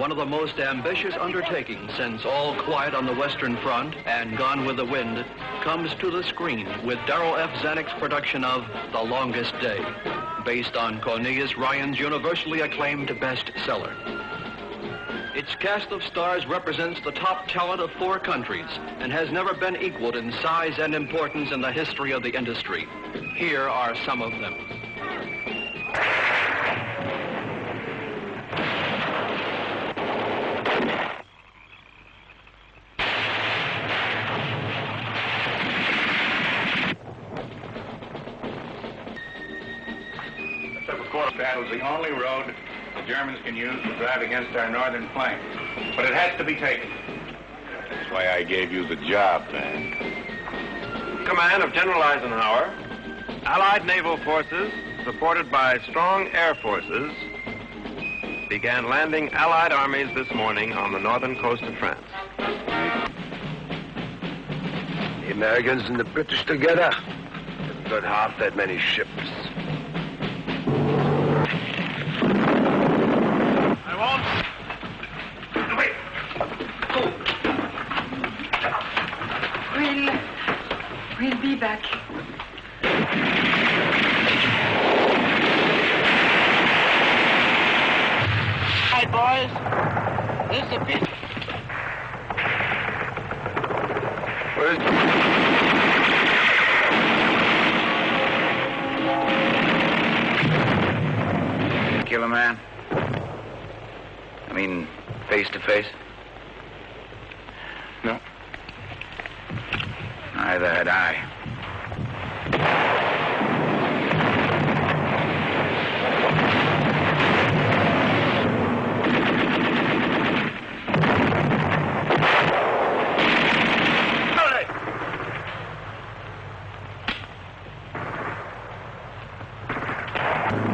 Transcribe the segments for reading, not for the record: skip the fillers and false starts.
one of the most ambitious undertakings since All Quiet on the Western Front and Gone with the Wind comes to the screen with Darryl F. Zanuck's production of The Longest Day, based on Cornelius Ryan's universally acclaimed bestseller. Its cast of stars represents the top talent of 4 countries and has never been equaled in size and importance in the history of the industry. Here are some of them. Battle is the only road the Germans can use to drive against our northern flank. But it has to be taken. That's why I gave you the job, man. Command of General Eisenhower, Allied naval forces, supported by strong air forces, began landing Allied armies this morning on the northern coast of France. The Americans and the British together have got half that many ships. We'll be back. All right, boys. This is a bit. Kill a man? I mean, face to face? No. Neither had I.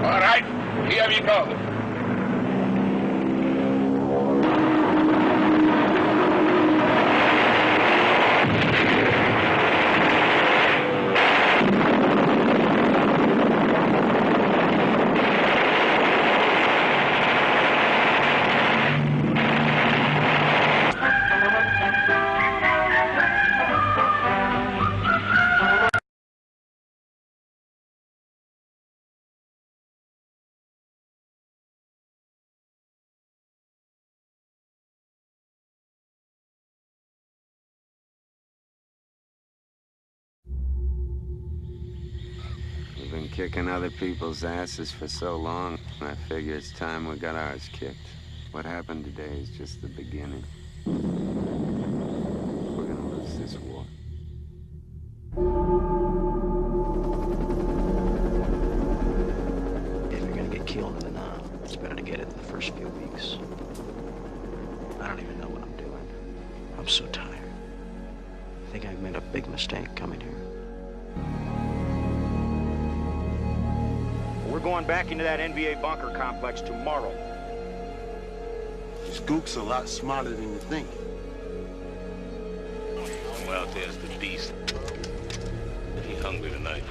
All right, here you go. We've been kicking other people's asses for so long, I figure it's time we got ours kicked. What happened today is just the beginning. We're gonna lose this war. If you're gonna get killed, then it's better to get it in the first few weeks. I don't even know what I'm doing. I'm so tired. I think I've made a big mistake coming here. We're going back into that NVA bunker complex tomorrow. Skook's a lot smarter than you think. Well, there's the beast. He's hungry tonight.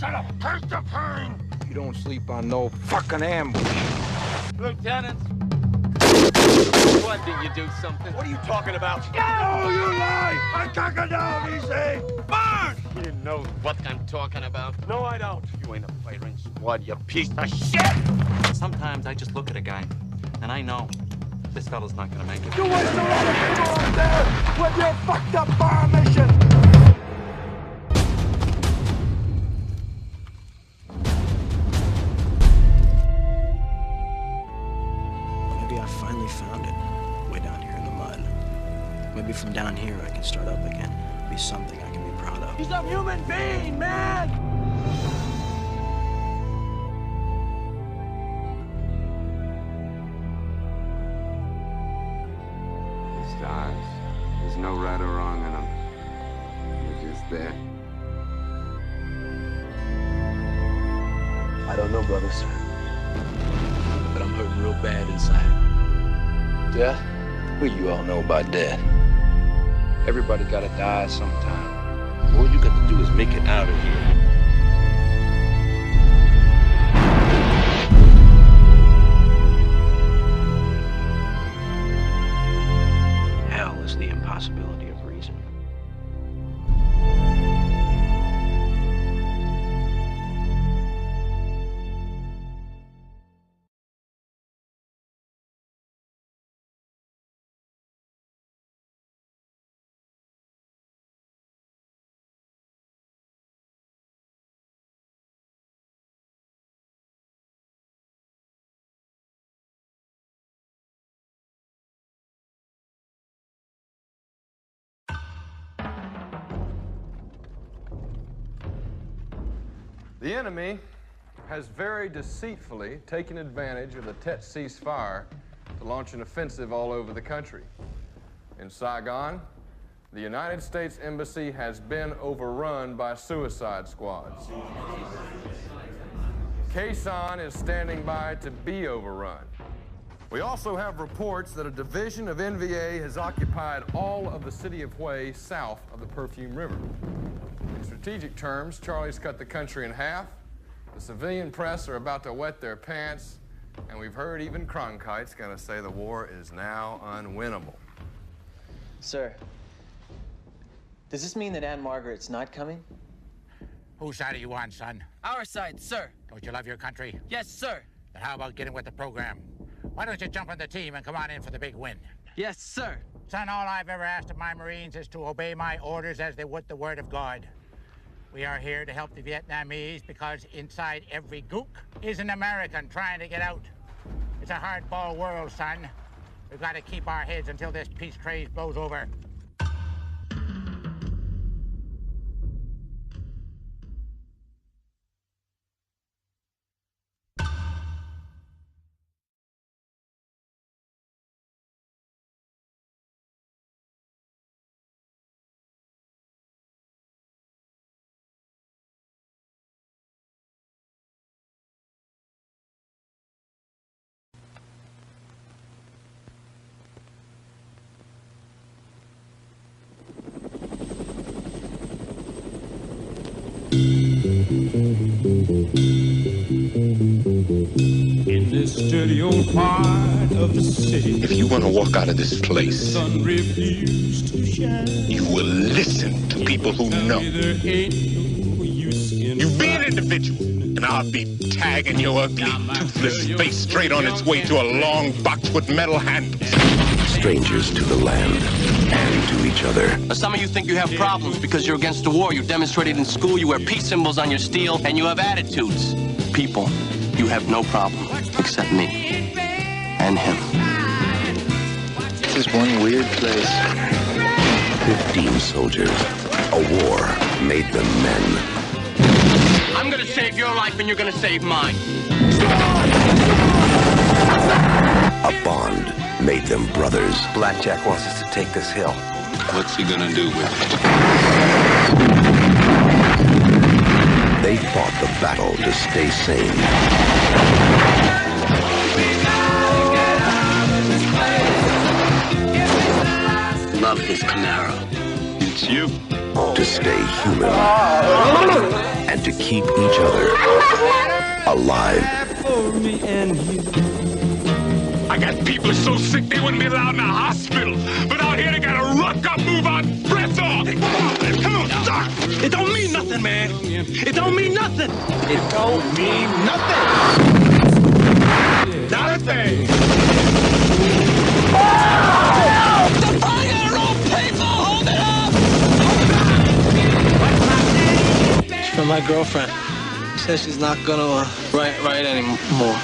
Shut up! Curse the pain! You don't sleep on no fucking ambush. Lieutenant! What, did you do something? What are you talking about? No, you lie! I took it down, easy! Burn! You didn't know what I'm talking about? No, I don't. You ain't a firing squad, you piece of shit! Sometimes I just look at a guy, and I know this fella's not gonna make it. You waste a lot of people out there with your fucked up bar mission! Maybe I finally found it, way down here in the mud. Maybe from down here I can start up again, be something I can be proud of. He's a human being, man! The stars. There's no right or wrong in them. They're just there. I don't know, brothers. But I'm hurting real bad inside. Death? Well, you all know about death. Everybody gotta die sometime. All you got to do is make it out of here. The enemy has very deceitfully taken advantage of the Tet ceasefire to launch an offensive all over the country. In Saigon, the United States Embassy has been overrun by suicide squads. Quezon is standing by to be overrun. We also have reports that a division of NVA has occupied all of the city of Hue south of the Perfume River. In strategic terms, Charlie's cut the country in half. The civilian press are about to wet their pants, and we've heard even Cronkite's going to say the war is now unwinnable. Sir, does this mean that Anne Margaret's not coming? Whose side are you on, son? Our side, sir. Don't you love your country? Yes, sir. Then how about getting with the program? Why don't you jump on the team and come on in for the big win? Yes, sir. Son, all I've ever asked of my Marines is to obey my orders as they would the word of God. We are here to help the Vietnamese because inside every gook is an American trying to get out. It's a hardball world, son. We've got to keep our heads until this peace craze blows over. In this dirty old part of the city, if you want to walk out of this place, sun refused to shine. You will listen to people who know. You be an individual, and I'll be tagging your ugly, toothless face straight on its way to a long box with metal handles. Strangers to the land and to each other. Some of you think you have problems because you're against the war. You demonstrated in school, you wear peace symbols on your steel, and you have attitudes. People, you have no problem except me and him. This is one weird place. 15 soldiers. A war made them men. I'm gonna save your life and you're gonna save mine. A bond made them brothers. Blackjack wants us to take this hill. What's he gonna do with it? They fought the battle to stay sane. Love his Camaro. It's you. To stay human. And to keep each other alive. I got people so sick they wouldn't be allowed in the hospital. But out here they got a ruck-up move on breath off. Come on, stop. It don't mean nothing, man. It don't mean nothing. It don't mean nothing. Not a thing. Oh! The fire rope people, hold it up! It's from my girlfriend. Says she's not gonna write anymore.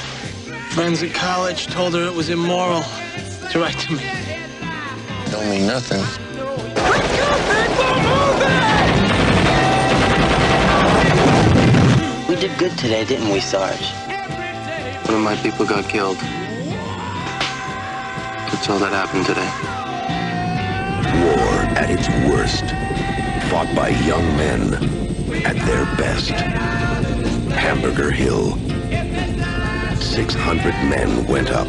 Friends at college told her it was immoral to write to me. Don't mean nothing. Let's go, people, move it! We did good today, didn't we, Sarge? One of my people got killed. That's all that happened today. War at its worst, fought by young men at their best. Hamburger Hill. 600 men went up.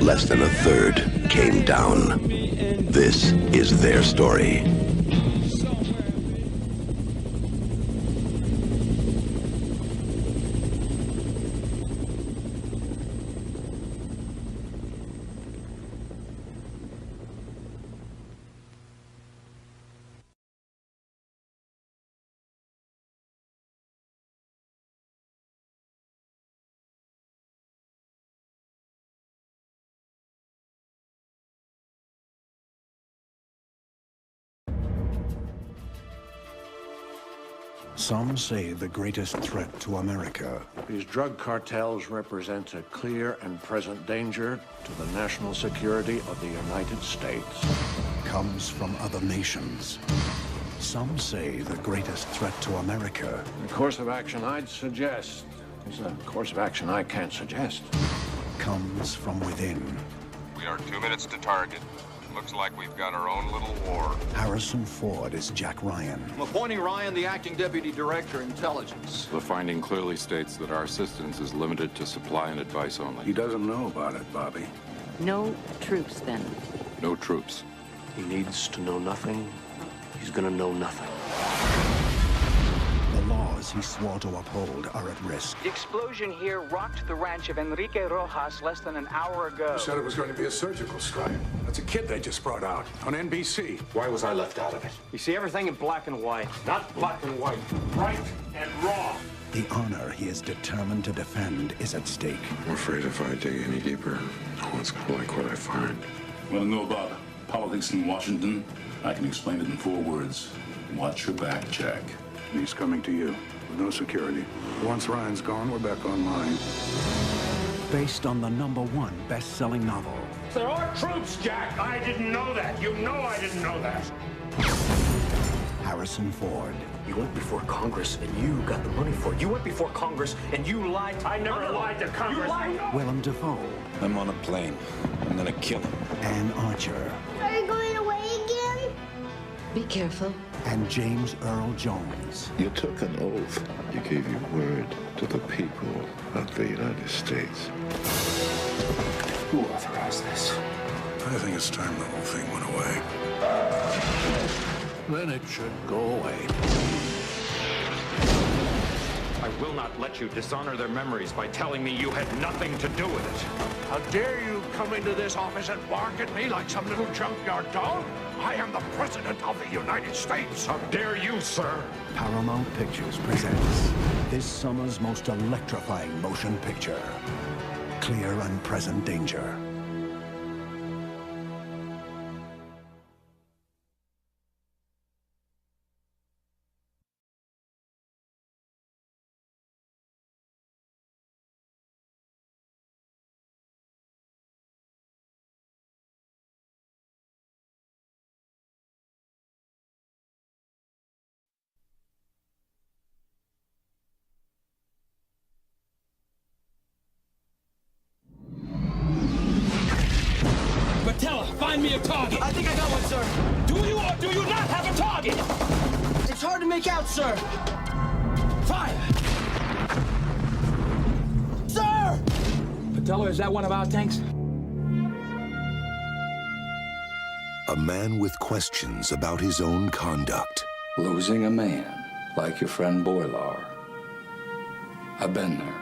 Less than a third came down. This is their story. Some say the greatest threat to America. These drug cartels represent a clear and present danger to the national security of the United States. Comes from other nations. Some say the greatest threat to America. The course of action I'd suggest is a course of action I can't suggest. Comes from within. We are 2 minutes to target. Looks like we've got our own little war. Harrison Ford is Jack Ryan. I'm appointing Ryan the acting deputy director, intelligence. The finding clearly states that our assistance is limited to supply and advice only. He doesn't know about it, Bobby. No troops, then? No troops. He needs to know nothing. He's gonna know nothing. The laws he swore to uphold are at risk. The explosion here rocked the ranch of Enrique Rojas less than an hour ago. You said it was going to be a surgical strike. That's a kid they just brought out on NBC. Why was I left out of it? You see everything in black and white. Not black and white. Right and wrong. The honor he is determined to defend is at stake. I'm afraid if I dig any deeper, no one's gonna like what I find. Want to know about politics in Washington? I can explain it in 4 words. Watch your back, Jack. He's coming to you with no security. Once Ryan's gone, we're back online. Based on the #1 best-selling novel. There are troops, Jack. I didn't know that. You know I didn't know that. Harrison Ford. You went before Congress and you got the money for it. You went before Congress and you lied. I never lied to Congress. You lied. Willem Dafoe. I'm on a plane. I'm gonna kill him. Anne Archer. Are you going away again? Be careful. And James Earl Jones. You took an oath. You gave your word to the people of the United States. Who authorized this? I think it's time the whole thing went away. Then it should go away. I will not let you dishonor their memories by telling me you had nothing to do with it. How dare you come into this office and bark at me like some little junkyard dog? I am the President of the United States. How dare you, sir? Paramount Pictures presents this summer's most electrifying motion picture, Clear and Present Danger. Find me a target. I think I got one, sir. Do you or do you not have a target? It's hard to make out, sir. Fire! Sir! Patello, is that one of our tanks? A man with questions about his own conduct. Losing a man like your friend Boilar. I've been there.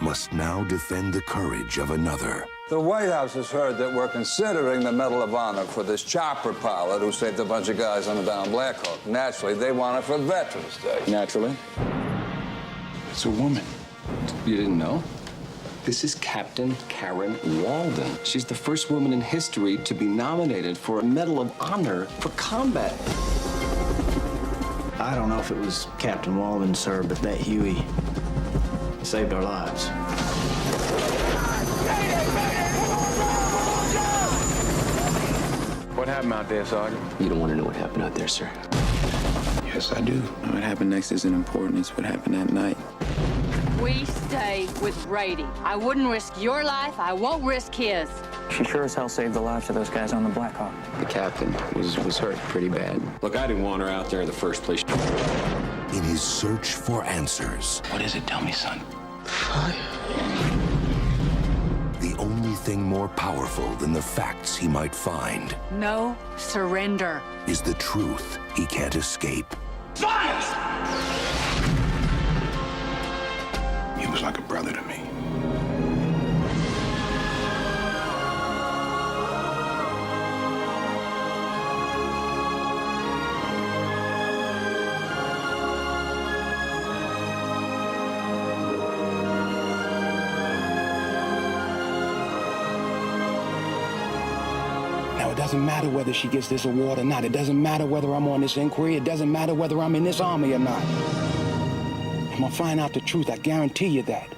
Must now defend the courage of another. The White House has heard that we're considering the Medal of Honor for this chopper pilot who saved a bunch of guys on the down Black Hawk. Naturally, they want it for Veterans Day. Naturally. It's a woman. You didn't know? This is Captain Karen Walden. She's the first woman in history to be nominated for a Medal of Honor for combat. I don't know if it was Captain Walden, sir, but that Huey saved our lives. What happened out there, Sergeant? You don't want to know what happened out there, sir. Yes, I do. What happened next isn't important. It's what happened that night. We stay with Brady. I wouldn't risk your life. I won't risk his. She sure as hell saved the lives of those guys on the Black Hawk. The captain was hurt pretty bad. Look, I didn't want her out there in the first place. In his search for answers. What is it? Tell me, son. The only thing more powerful than the facts he might find. No surrender. Is the truth he can't escape. Fire! He was like a brother to me. Now, it doesn't matter whether she gets this award or not. It doesn't matter whether I'm on this inquiry. It doesn't matter whether I'm in this army or not. I'm gonna find out the truth. I guarantee you that.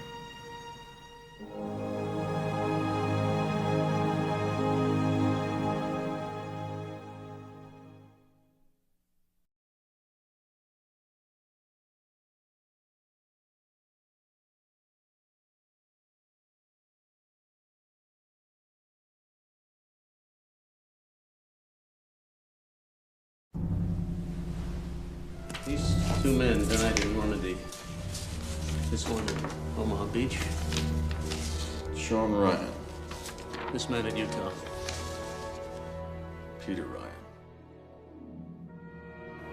These two men died in Normandy. This one in Omaha Beach. Sean Ryan. This man in Utah. Peter Ryan.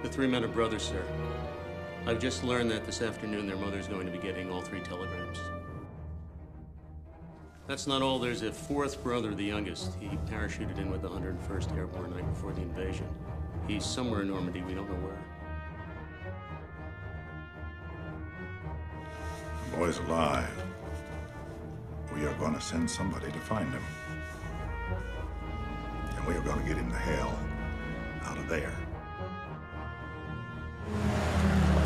The three men are brothers, sir. I've just learned that this afternoon their mother's going to be getting all three telegrams. That's not all. There's a fourth brother, the youngest. He parachuted in with the 101st Airborne night before the invasion. He's somewhere in Normandy. We don't know where. The boy's alive. We are going to send somebody to find him. And we are going to get him the hell out of there.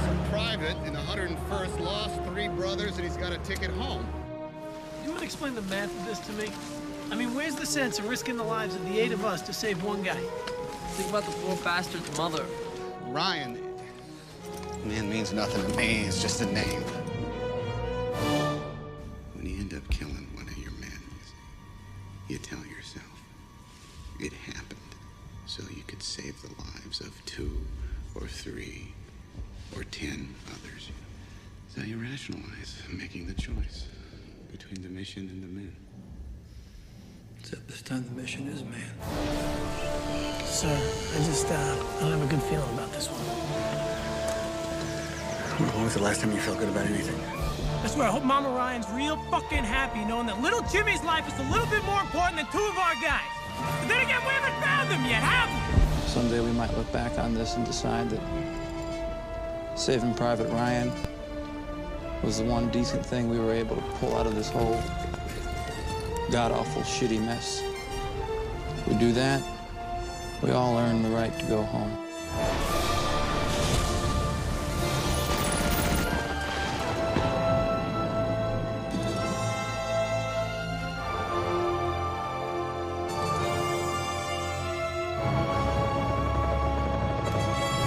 Some private in the 101st lost 3 brothers and he's got a ticket home. You want to explain the math of this to me? I mean, where's the sense of risking the lives of the 8 of us to save one guy? Think about the poor bastard's mother. Ryan, man means nothing to me. It's just a name. When you end up killing one of your men, you tell yourself it happened so you could save the lives of 2 or 3 or 10 others. So you rationalize making the choice between the mission and the men. Except this time the mission is man. Sir, I don't have a good feeling about this one. When was the last time you felt good about anything? I swear, I hope Mama Ryan's real fucking happy knowing that little Jimmy's life is a little bit more important than 2 of our guys. But then again, we haven't found them yet, have we? Someday we might look back on this and decide that saving Private Ryan was the one decent thing we were able to pull out of this whole god-awful shitty mess. If we do that, we all earn the right to go home.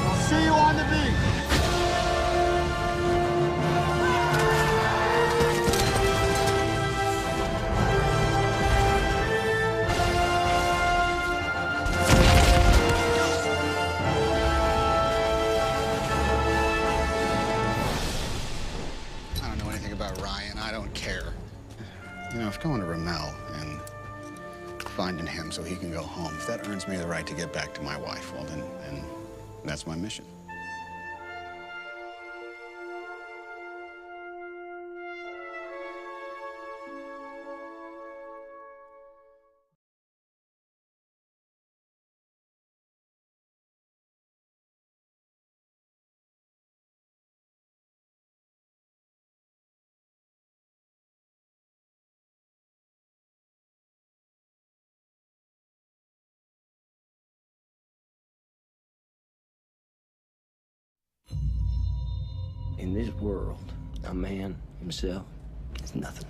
I'll see you on the beach. If going to Ramel and finding him so he can go home, if that earns me the right to get back to my wife, well, then that's my mission. In this world, a man himself is nothing.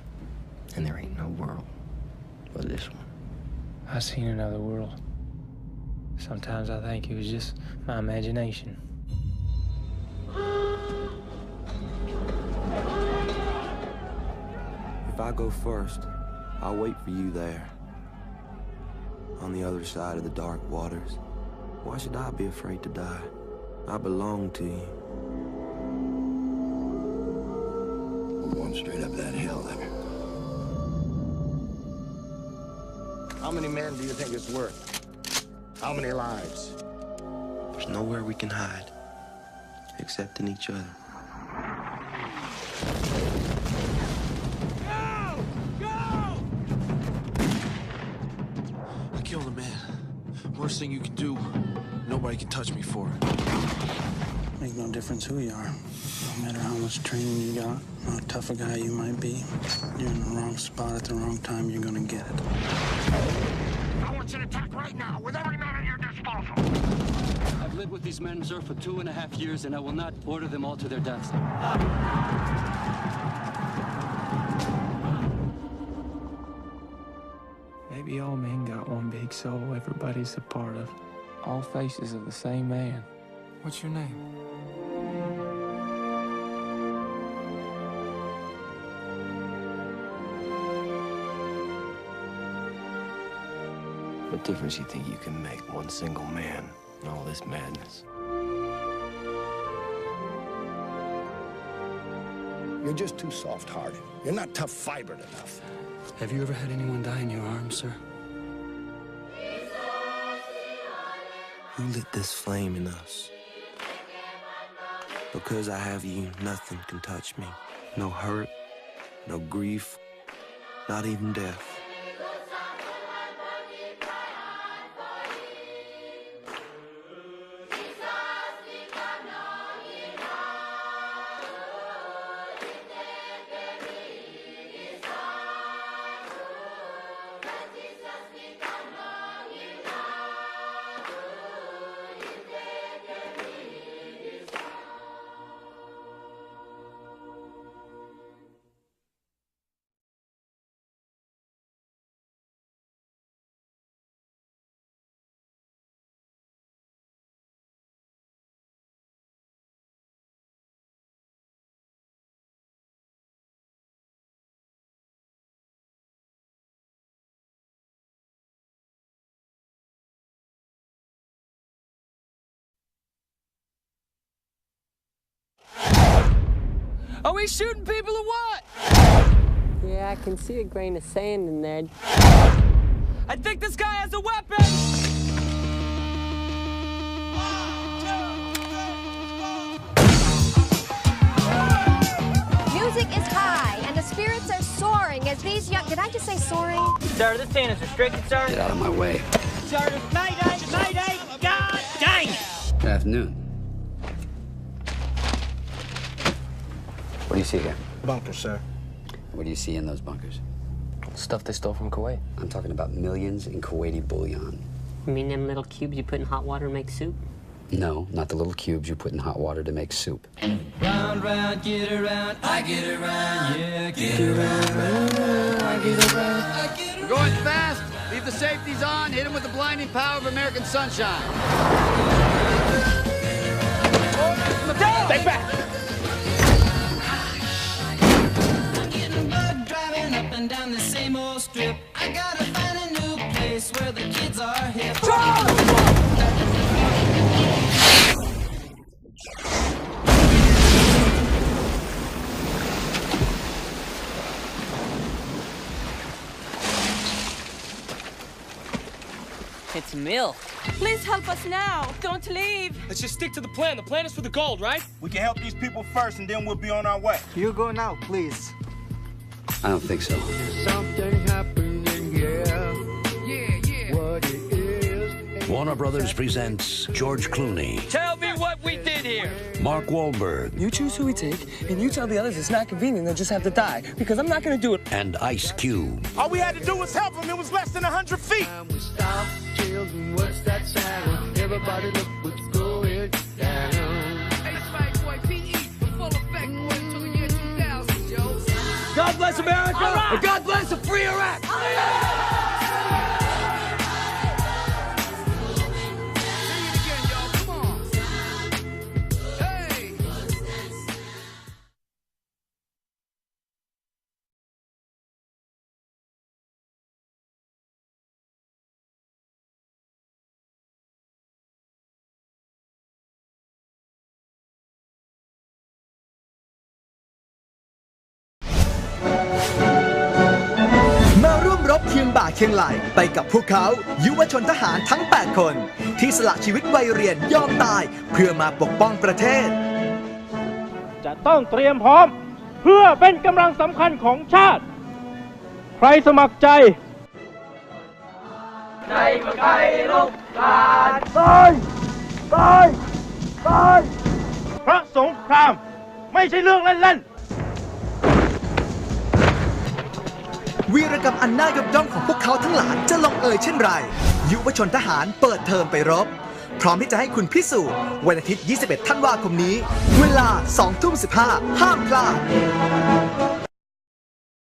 And there ain't no world but this one. I've seen another world. Sometimes I think it was just my imagination. If I go first, I'll wait for you there. On the other side of the dark waters. Why should I be afraid to die? I belong to you. We're going straight up that hill there. How many men do you think it's worth? How many lives? There's nowhere we can hide, except in each other. I killed a man. Worst thing you can do. Nobody can touch me for it. Make no difference who you are. No matter how much training you got, how tough a guy you might be, you're in the wrong spot at the wrong time, you're gonna get it. I want you to attack right now, with every man at your disposal. I've lived with these men, sir, for 2.5 years, and I will not order them all to their deaths. Maybe all men got one big soul everybody's a part of. All faces of the same man. What's your name? What difference you think you can make, one single man, in all this madness? You're just too soft-hearted. You're not tough-fibered enough. Have you ever had anyone die in your arms, sir? Who lit this flame in us? Because I have you, nothing can touch me. No hurt, no grief, not even death. Are we shooting people or what? Yeah, I can see a grain of sand in there. I think this guy has a weapon! Music is high, and the spirits are soaring as these young... Did I just say soaring? Sir, this scene is restricted, sir. Get out of my way. Sir, mayday, mayday, God dang it! Good afternoon. What do you see here? Bunkers, sir. What do you see in those bunkers? Stuff they stole from Kuwait. I'm talking about millions in Kuwaiti bullion. You mean them little cubes you put in hot water to make soup? No, not the little cubes you put in hot water to make soup. Round, round, get around, I get around, yeah, get around, I get around. We're going fast. Leave the safeties on. Hit them with the blinding power of American sunshine. Take back! Down the same old strip, I gotta find a new place where the kids are hip. It's milk. Please help us now. Don't leave. Let's just stick to the plan. The plan is for the gold, right? We can help these people first, and then we'll be on our way. You go now, please. I don't think so. Something happening here. Yeah. What it is. Warner Brothers presents George Clooney, Tell me what we did here. Mark Wahlberg, You choose who we take, and you tell the others it's not convenient, they'll just have to die. Because I'm not going to do it. and Ice Cube. All we had to do was help them. It was less than 100 feet. We stop, children, what's that sound? Everybody look what's going down. Hey, Spike Boy, P.E. full effect, boy, until the year 2000, Joe. God bless America, Right. and God bless a free Iraq.มาร่วมรบเคียงบ่าเคียงไหลไปกับพวกเขายุวชนทหารทั้ง 8 คนที่สละชีวิตวัยเรียนยอมตายเพื่อมาปกป้องประเทศ จะต้องเตรียมพร้อมเพื่อเป็นกำลังสำคัญของชาติ ใครสมัครใจในเมืองไทยลบการตายเพราะสงครามไม่ใช่เรื่องเล่นๆ วีรกรรมอันน่ายกย่องของพวกเขาทั้งหลายจะลงเอยเช่นไรยุวชนทหารเปิดเทอมไปรบพร้อมที่จะให้คุณพิสูจน์วันอาทิตย์ 21 ธันวาคมนี้เวลา 20:15 ห้ามพลาด